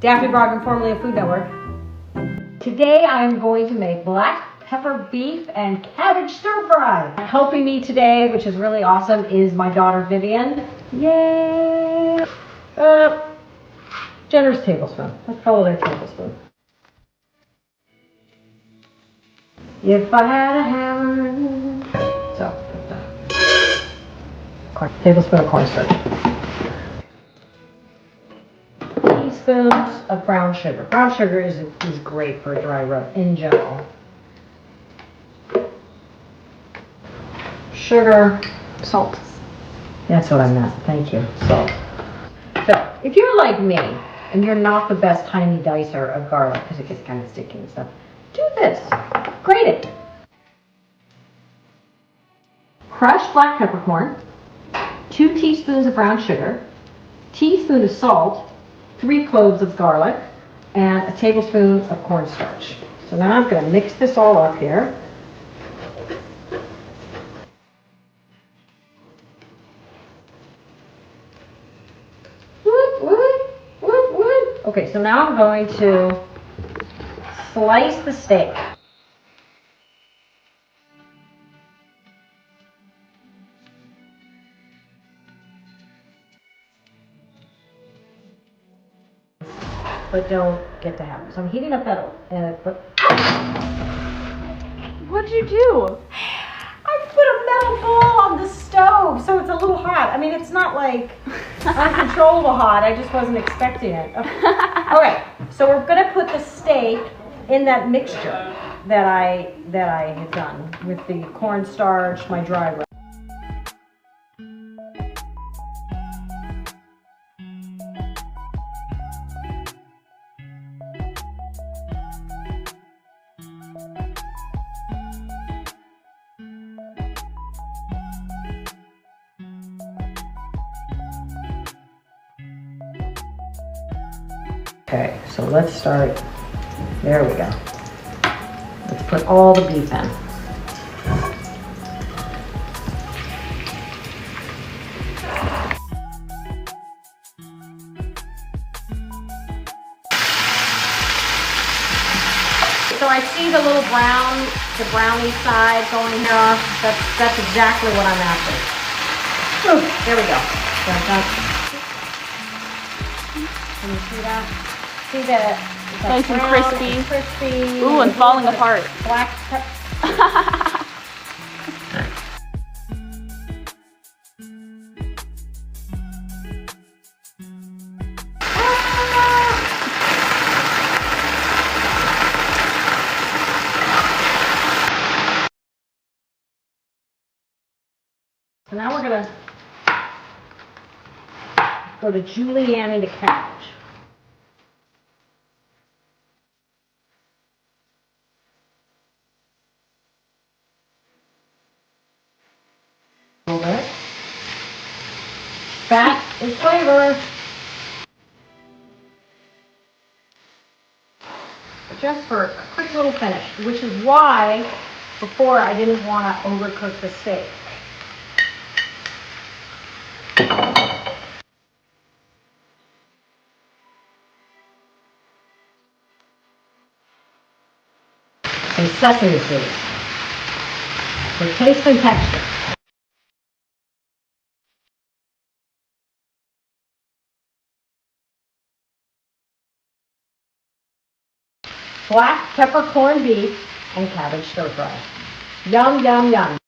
Daffhne Brogen, formerly of Food Network. Today I'm going to make black pepper beef and cabbage stir fry. Helping me today, which is really awesome, is my daughter Vivian. Yay! Generous tablespoon. Let's call it a tablespoon. If I had a hammer. So, tablespoon of cornstarch. Teaspoons of brown sugar. Brown sugar is great for a dry rub in general. Sugar. Salt. That's what I meant. Thank you. Salt. So, if you're like me and you're not the best tiny dicer of garlic because it gets kind of sticky and stuff, do this. Grate it. Crushed black peppercorn, 2 teaspoons of brown sugar, teaspoon of salt, 3 cloves of garlic, and a tablespoon of cornstarch. So now I'm going to mix this all up here. Okay, so now I'm going to slice the steak. But don't get to happen. So I'm heating up that. What'd you do? I put a metal bowl on the stove, so it's a little hot. I mean, it's not like uncontrollable hot. I just wasn't expecting it. Okay. All right. So we're gonna put the steak in that mixture that I had done with the cornstarch, my dry rub. Okay, so let's start. There we go. Let's put all the beef in. So I see the little brown, the brownie side going here. That's exactly what I'm after. Ooh, there we go. Can you see that? See that? Nice and crispy. Crispy. Ooh, and falling apart. Black So now we're gonna go to julienne the cabbage. Fat is flavor. Just for a quick little finish, which is why before I didn't want to overcook the steak. And sesame seeds for taste and texture. Black peppercorn beef and cabbage stir fry. Yum, yum, yum.